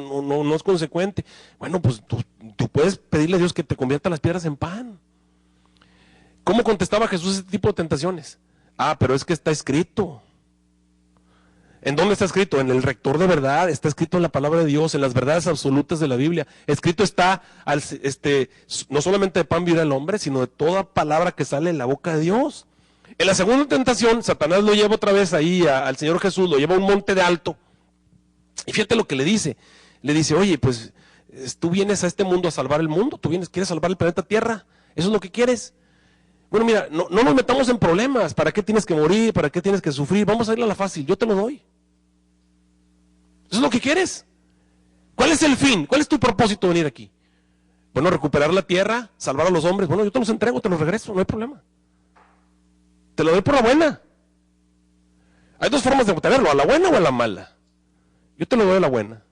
no es consecuente. Bueno, pues tú puedes pedirle a Dios que te convierta las piedras en pan. ¿Cómo contestaba Jesús ese tipo de tentaciones? Pero es que está escrito. ¿En dónde está escrito? En el rector de verdad, está escrito en la palabra de Dios, en las verdades absolutas de la Biblia. Escrito está, no solamente de pan vivirá el hombre, sino de toda palabra que sale de la boca de Dios. En la segunda tentación, Satanás lo lleva otra vez ahí al Señor Jesús, lo lleva a un monte de alto. Y fíjate lo que le dice. Le dice, oye, pues tú vienes a este mundo a salvar el mundo, quieres salvar el planeta Tierra, ¿eso es lo que quieres? Bueno, mira, no nos metamos en problemas. ¿Para qué tienes que morir? ¿Para qué tienes que sufrir? Vamos a irle a la fácil, yo te lo doy. ¿Eso es lo que quieres? ¿Cuál es el fin? ¿Cuál es tu propósito de venir aquí? Bueno, recuperar la tierra, salvar a los hombres. Bueno, yo te los entrego, te los regreso, no hay problema. Te lo doy por la buena. Hay dos formas de obtenerlo, a la buena o a la mala. Yo te lo doy a la buena.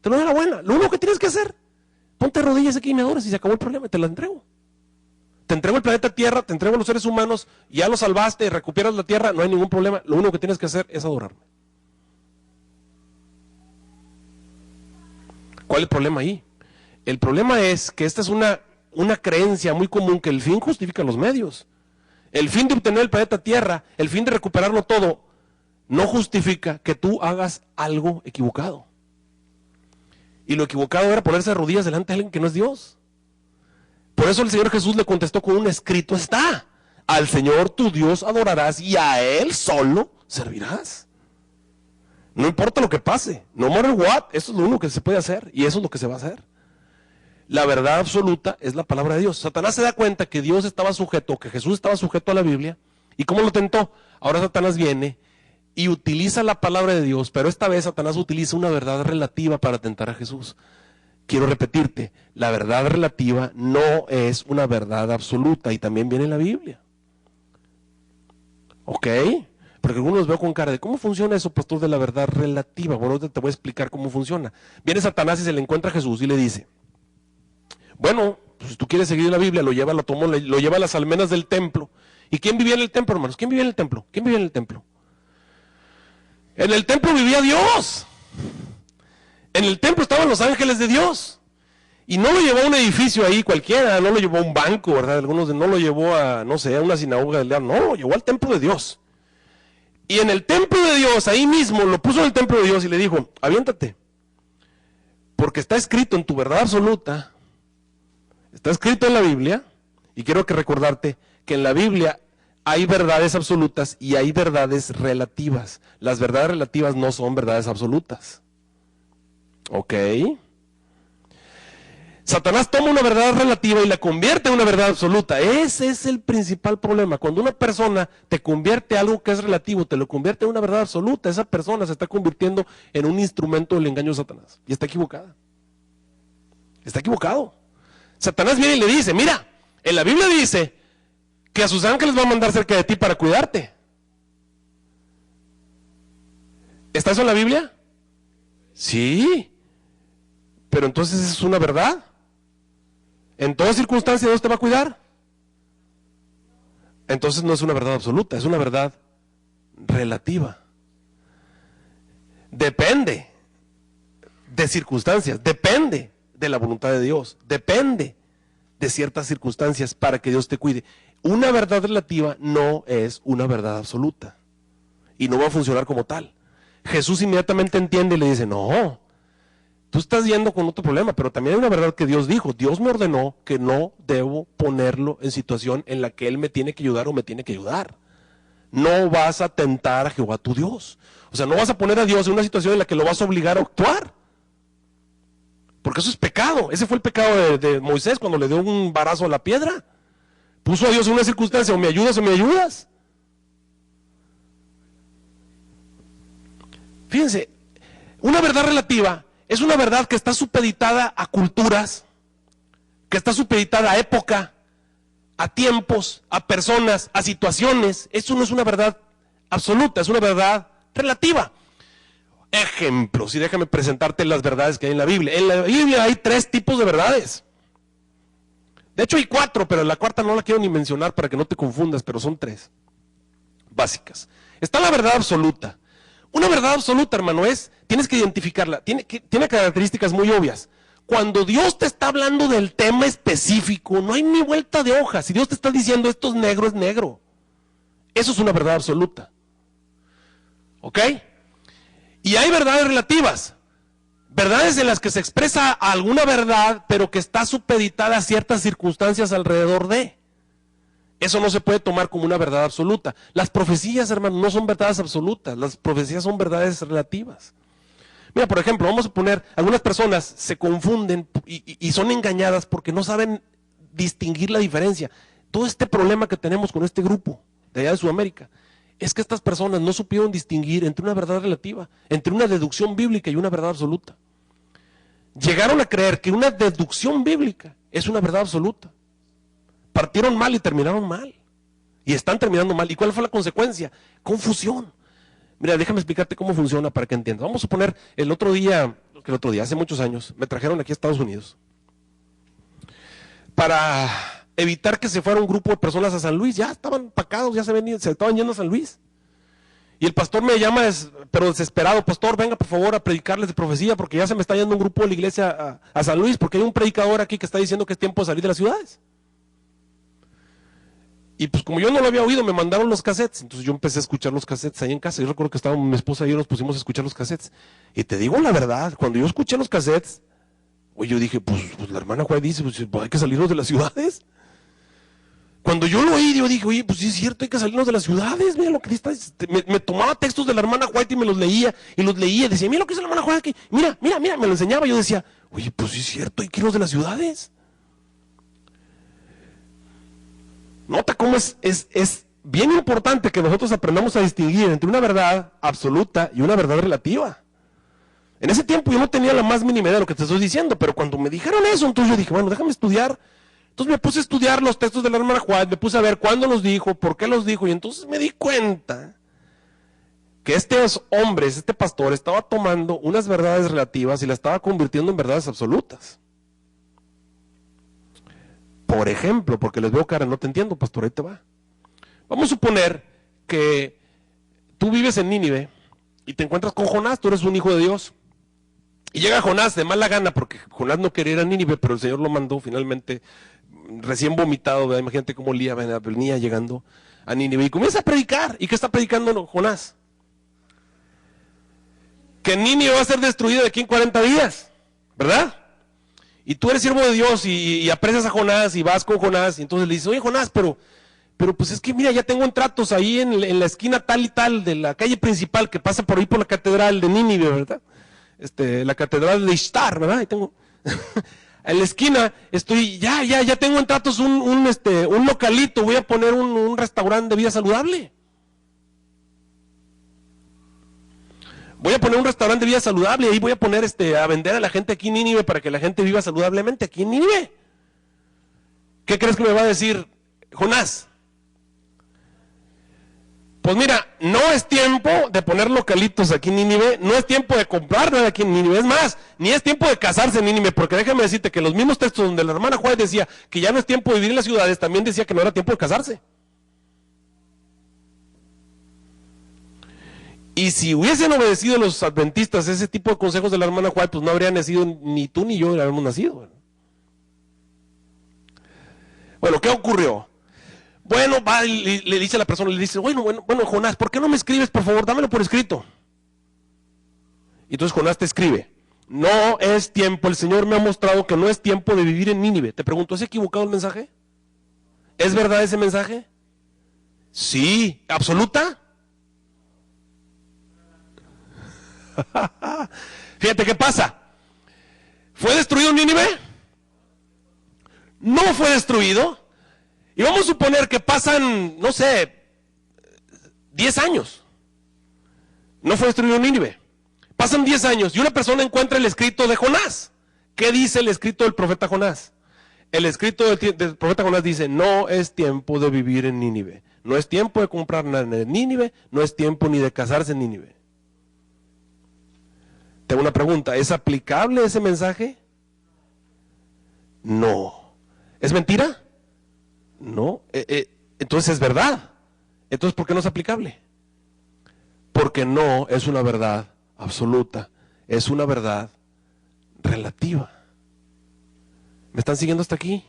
Te lo doy a la buena. Lo único que tienes que hacer, ponte de rodillas aquí y me adoras y se acabó el problema, te la entrego. Te entrego el planeta Tierra, te entrego a los seres humanos, ya lo salvaste, recuperas la tierra, no hay ningún problema. Lo único que tienes que hacer es adorarme. ¿Cuál es el problema ahí? El problema es que esta es una creencia muy común, que el fin justifica los medios. El fin de obtener el planeta Tierra, el fin de recuperarlo todo, no justifica que tú hagas algo equivocado. Y lo equivocado era ponerse de rodillas delante de alguien que no es Dios. Por eso el Señor Jesús le contestó con un escrito está. Al Señor tu Dios adorarás y a Él solo servirás. No importa lo que pase, no matter what, eso es lo único que se puede hacer y eso es lo que se va a hacer. La verdad absoluta es la palabra de Dios. Satanás se da cuenta que Dios estaba sujeto, que Jesús estaba sujeto a la Biblia. ¿Y cómo lo tentó? Ahora Satanás viene y utiliza la palabra de Dios, pero esta vez Satanás utiliza una verdad relativa para tentar a Jesús. Quiero repetirte, la verdad relativa no es una verdad absoluta y también viene en la Biblia. ¿Ok? Porque algunos veo con cara de, ¿cómo funciona eso, pastor, de la verdad relativa? Bueno, te voy a explicar cómo funciona. Viene Satanás y se le encuentra a Jesús y le dice, bueno, pues si tú quieres seguir la Biblia, lo lleva a las almenas del templo. ¿Y quién vivía en el templo, hermanos? ¿Quién vivía en el templo? ¿Quién vivía en el templo? En el templo vivía Dios. En el templo estaban los ángeles de Dios. Y no lo llevó a un edificio ahí cualquiera, no lo llevó a un banco, ¿verdad? Algunos no lo llevó a, no sé, a una sinagoga del diablo, no, lo llevó al templo de Dios. Y en el templo de Dios, ahí mismo, lo puso en el templo de Dios y le dijo, aviéntate, porque está escrito en tu verdad absoluta, está escrito en la Biblia, y quiero que recordarte que en la Biblia hay verdades absolutas y hay verdades relativas. Las verdades relativas no son verdades absolutas. ¿Ok? Satanás toma una verdad relativa y la convierte en una verdad absoluta. Ese es el principal problema. Cuando una persona te convierte algo que es relativo, te lo convierte en una verdad absoluta, esa persona se está convirtiendo en un instrumento del engaño de Satanás. Y está equivocada. Está equivocado. Satanás viene y le dice, mira, en la Biblia dice que a sus ángeles va a mandar cerca de ti para cuidarte. ¿Está eso en la Biblia? Sí. Pero entonces es una verdad. ¿En todas circunstancias Dios te va a cuidar? Entonces no es una verdad absoluta, es una verdad relativa. Depende de circunstancias, depende de la voluntad de Dios, depende de ciertas circunstancias para que Dios te cuide. Una verdad relativa no es una verdad absoluta y no va a funcionar como tal. Jesús inmediatamente entiende y le dice, no, tú estás yendo con otro problema, pero también hay una verdad que Dios dijo. Dios me ordenó que no debo ponerlo en situación en la que Él me tiene que ayudar o me tiene que ayudar. No vas a tentar a Jehová tu Dios. O sea, no vas a poner a Dios en una situación en la que lo vas a obligar a actuar. Porque eso es pecado. Ese fue el pecado de Moisés cuando le dio un varazo a la piedra. Puso a Dios en una circunstancia, o me ayudas o me ayudas. Fíjense, una verdad relativa es una verdad que está supeditada a culturas, que está supeditada a época, a tiempos, a personas, a situaciones. Eso no es una verdad absoluta, es una verdad relativa. Ejemplos, y déjame presentarte las verdades que hay en la Biblia. En la Biblia hay 3 tipos de verdades. De hecho hay 4, pero la cuarta no la quiero ni mencionar para que no te confundas, pero son 3 básicas. Está la verdad absoluta. Una verdad absoluta, hermano, tienes que identificarla, tiene características muy obvias. Cuando Dios te está hablando del tema específico, no hay ni vuelta de hoja. Si Dios te está diciendo esto es negro, es negro. Eso es una verdad absoluta. ¿Ok? Y hay verdades relativas. Verdades en las que se expresa alguna verdad, pero que está supeditada a ciertas circunstancias alrededor de. Eso no se puede tomar como una verdad absoluta. Las profecías, hermano, no son verdades absolutas. Las profecías son verdades relativas. Mira, por ejemplo, vamos a poner, algunas personas se confunden y son engañadas porque no saben distinguir la diferencia. Todo este problema que tenemos con este grupo de allá de Sudamérica es que estas personas no supieron distinguir entre una verdad relativa, entre una deducción bíblica y una verdad absoluta. Llegaron a creer que una deducción bíblica es una verdad absoluta. Partieron mal y terminaron mal. Y están terminando mal. ¿Y cuál fue la consecuencia? Confusión. Mira, déjame explicarte cómo funciona para que entiendas. Vamos a suponer, hace muchos años, me trajeron aquí a Estados Unidos para evitar que se fuera un grupo de personas a San Luis. Ya estaban empacados, ya se estaban yendo a San Luis. Y el pastor me llama, pero desesperado: pastor, venga por favor a predicarles de profecía, porque ya se me está yendo un grupo de la iglesia a San Luis, porque hay un predicador aquí que está diciendo que es tiempo de salir de las ciudades. Y pues como yo no lo había oído, me mandaron los cassettes. Entonces yo empecé a escuchar los cassettes ahí en casa. Yo recuerdo que estaba mi esposa y yo, nos pusimos a escuchar los cassettes. Y te digo la verdad, cuando yo escuché los cassettes, yo dije, pues la hermana Juárez dice, pues hay que salirnos de las ciudades. Cuando yo lo oí, yo dije, oye, pues sí es cierto, hay que salirnos de las ciudades. Mira lo que está. Me tomaba textos de la hermana White y me los leía. Y los leía. Decía, mira lo que dice la hermana White aquí. Mira, me lo enseñaba. Yo decía, oye, pues sí es cierto, hay que irnos de las ciudades. Nota cómo es bien importante que nosotros aprendamos a distinguir entre una verdad absoluta y una verdad relativa. En ese tiempo yo no tenía la más mínima idea de lo que te estoy diciendo, pero cuando me dijeron eso, entonces yo dije, bueno, déjame estudiar. Entonces me puse a estudiar los textos de la hermana Juárez, me puse a ver cuándo los dijo, por qué los dijo, y entonces me di cuenta que este pastor, estaba tomando unas verdades relativas y las estaba convirtiendo en verdades absolutas. Por ejemplo, porque les veo cara, no te entiendo, pastor, ahí te va. Vamos a suponer que tú vives en Nínive y te encuentras con Jonás, tú eres un hijo de Dios. Y llega Jonás de mala gana, porque Jonás no quería ir a Nínive, pero el Señor lo mandó finalmente, recién vomitado, ¿verdad? Imagínate cómo venía llegando a Nínive y comienza a predicar. ¿Y qué está predicando Jonás? Que Nínive va a ser destruido de aquí en 40 días, ¿verdad? Y tú eres siervo de Dios y aprecias a Jonás y vas con Jonás, y entonces le dices, oye Jonás, pero pues es que mira, ya tengo contratos ahí en la esquina tal y tal de la calle principal que pasa por ahí por la catedral de Nínive, ¿verdad? La catedral de Ishtar, ¿verdad? Ahí tengo, en la esquina ya tengo en tratos un localito, voy a poner un restaurante de vida saludable. Voy a poner un restaurante de vida saludable y ahí voy a poner a vender a la gente aquí en Nínive para que la gente viva saludablemente aquí en Nínive. ¿Qué crees que me va a decir Jonás? Pues mira, no es tiempo de poner localitos aquí en Nínive, no es tiempo de comprar nada aquí en Nínive, es más, ni es tiempo de casarse en Nínive, porque déjame decirte que los mismos textos donde la hermana Juárez decía que ya no es tiempo de vivir en las ciudades, también decía que no era tiempo de casarse. Y si hubiesen obedecido los adventistas ese tipo de consejos de la hermana White, pues no habrían nacido ni tú ni yo habríamos nacido. Bueno, ¿qué ocurrió? Bueno, va, le dice a la persona, le dice, bueno, Jonás, ¿por qué no me escribes, por favor? Dámelo por escrito. Y entonces Jonás te escribe, no es tiempo, el Señor me ha mostrado que no es tiempo de vivir en Nínive. Te pregunto, ¿es equivocado el mensaje? ¿Es verdad ese mensaje? Sí, ¿absoluta? Fíjate qué pasa. ¿Fue destruido Nínive? No fue destruido. Y vamos a suponer que pasan, no sé, 10 años. No fue destruido Nínive. Pasan 10 años y una persona encuentra el escrito de Jonás. ¿Qué dice el escrito del profeta Jonás? El escrito del profeta Jonás dice, no es tiempo de vivir en Nínive. No es tiempo de comprar nada en Nínive. No es tiempo ni de casarse en Nínive. Tengo una pregunta, ¿es aplicable ese mensaje? No. ¿Es mentira? No. Entonces es verdad. Entonces, ¿por qué no es aplicable? Porque no es una verdad absoluta, es una verdad relativa. ¿Me están siguiendo hasta aquí?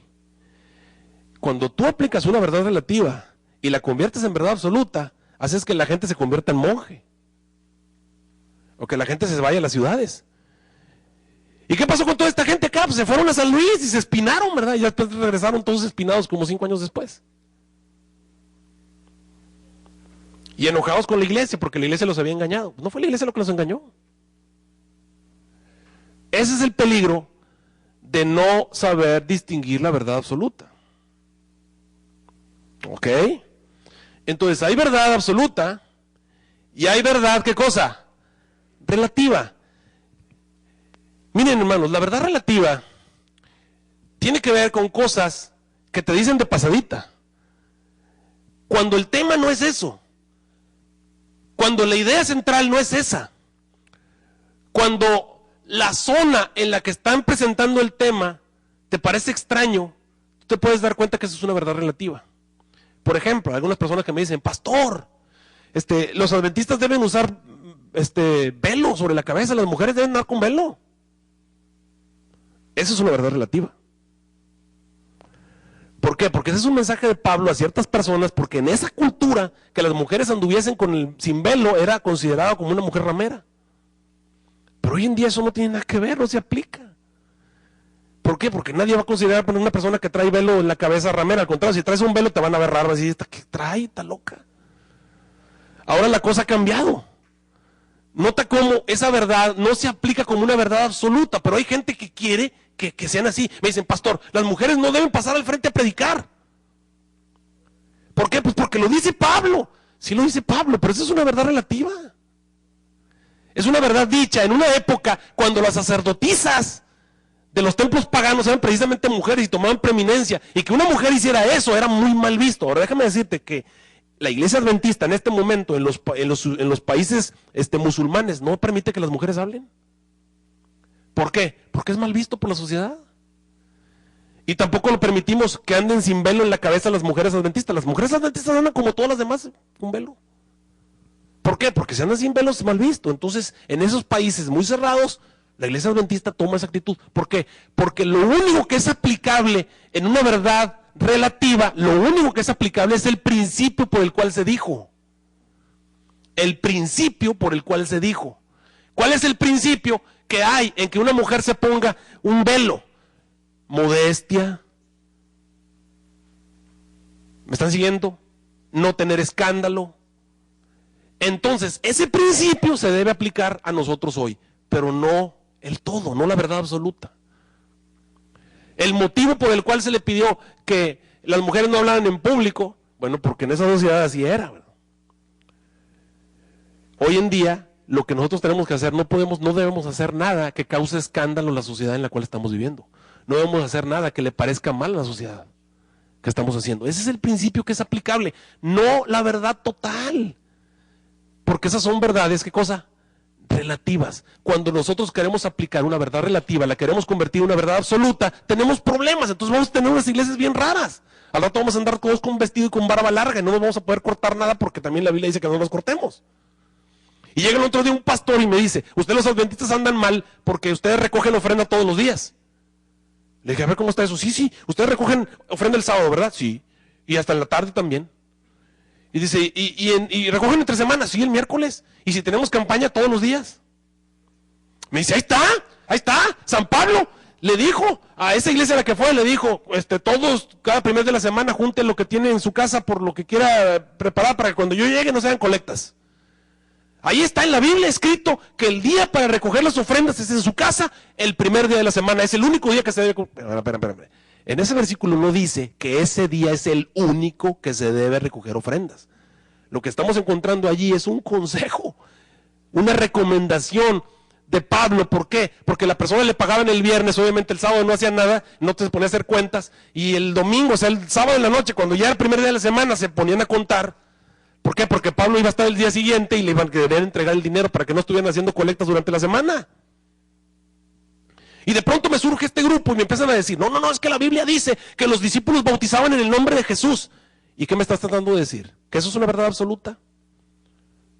Cuando tú aplicas una verdad relativa y la conviertes en verdad absoluta, haces que la gente se convierta en monje. O que la gente se vaya a las ciudades. ¿Y qué pasó con toda esta gente acá? Pues se fueron a San Luis y se espinaron, ¿verdad? Y ya después regresaron todos espinados como 5 años después. Y enojados con la iglesia porque la iglesia los había engañado. No fue la iglesia lo que los engañó. Ese es el peligro de no saber distinguir la verdad absoluta. ¿Ok? Entonces hay verdad absoluta y hay verdad, ¿qué cosa? Relativa. Miren, hermanos, la verdad relativa tiene que ver con cosas que te dicen de pasadita. Cuando el tema no es eso. Cuando la idea central no es esa. Cuando la zona en la que están presentando el tema te parece extraño, tú te puedes dar cuenta que eso es una verdad relativa. Por ejemplo, algunas personas que me dicen, pastor, los adventistas deben usar velo sobre la cabeza, las mujeres deben andar con velo. Eso es una verdad relativa. ¿Por qué? Porque ese es un mensaje de Pablo a ciertas personas, porque en esa cultura que las mujeres anduviesen sin velo era considerado como una mujer ramera. Pero hoy en día eso no tiene nada que ver, no se aplica. ¿Por qué? Porque nadie va a considerar poner una persona que trae velo en la cabeza ramera. Al contrario, si traes un velo te van a ver raro, así, ¿qué trae? Está loca. Ahora la cosa ha cambiado. Nota cómo esa verdad no se aplica como una verdad absoluta, pero hay gente que quiere que sean así. Me dicen, pastor, las mujeres no deben pasar al frente a predicar. ¿Por qué? Pues porque lo dice Pablo. Sí lo dice Pablo, pero eso es una verdad relativa. Es una verdad dicha en una época cuando las sacerdotisas de los templos paganos eran precisamente mujeres y tomaban preeminencia. Y que una mujer hiciera eso era muy mal visto. Ahora déjame decirte que la iglesia adventista en este momento en los países musulmanes no permite que las mujeres hablen. ¿Por qué? Porque es mal visto por la sociedad. Y tampoco lo permitimos que anden sin velo en la cabeza las mujeres adventistas. Las mujeres adventistas andan como todas las demás con velo. ¿Por qué? Porque si andan sin velo es mal visto. Entonces, en esos países muy cerrados, la iglesia adventista toma esa actitud. ¿Por qué? Porque lo único que es aplicable en una verdad relativa, lo único que es aplicable es el principio por el cual se dijo. El principio por el cual se dijo. ¿Cuál es el principio que hay en que una mujer se ponga un velo? Modestia. ¿Me están siguiendo? No tener escándalo. Entonces, ese principio se debe aplicar a nosotros hoy, pero no el todo, no la verdad absoluta. El motivo por el cual se le pidió que las mujeres no hablaran en público, bueno, porque en esa sociedad así era, ¿verdad? Hoy en día, lo que nosotros tenemos que hacer, no debemos hacer nada que cause escándalo en la sociedad en la cual estamos viviendo. No debemos hacer nada que le parezca mal a la sociedad que estamos haciendo. Ese es el principio que es aplicable, no la verdad total. Porque esas son verdades, ¿qué cosa? Relativas. Cuando nosotros queremos aplicar una verdad relativa, la queremos convertir en una verdad absoluta, tenemos problemas. Entonces vamos a tener unas iglesias bien raras. Al rato vamos a andar todos con vestido y con barba larga y no nos vamos a poder cortar nada porque también la Biblia dice que no nos cortemos. Y llega el otro día un pastor y me dice, ustedes los adventistas andan mal porque ustedes recogen ofrenda todos los días. Le dije, a ver, ¿cómo está eso? Sí, ustedes recogen ofrenda el sábado, ¿verdad? Sí. Y hasta en la tarde también. Y dice, y recogen entre semanas, sí, el miércoles. Y si tenemos campaña todos los días. Me dice, ahí está, San Pablo le dijo a esa iglesia a la que fue, le dijo, todos, cada primer de la semana, junten lo que tiene en su casa por lo que quiera preparar para que cuando yo llegue no se hagan colectas. Ahí está en la Biblia escrito que el día para recoger las ofrendas es en su casa, el primer día de la semana, es el único día que se debe... Espera. En ese versículo no dice que ese día es el único que se debe recoger ofrendas. Lo que estamos encontrando allí es un consejo, una recomendación de Pablo. ¿Por qué? Porque la persona le pagaban el viernes, obviamente el sábado no hacía nada, no te ponía a hacer cuentas, y el domingo, o sea, el sábado en la noche, cuando ya era el primer día de la semana, se ponían a contar. ¿Por qué? Porque Pablo iba a estar el día siguiente y le iban a querer entregar el dinero para que no estuvieran haciendo colectas durante la semana. Y de pronto me surge este grupo y me empiezan a decir, no, es que la Biblia dice que los discípulos bautizaban en el nombre de Jesús. ¿Y qué me estás tratando de decir? ¿Que eso es una verdad absoluta?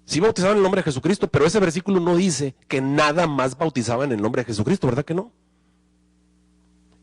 Sí bautizaban en el nombre de Jesucristo, pero ese versículo no dice que nada más bautizaban en el nombre de Jesucristo, ¿verdad que no?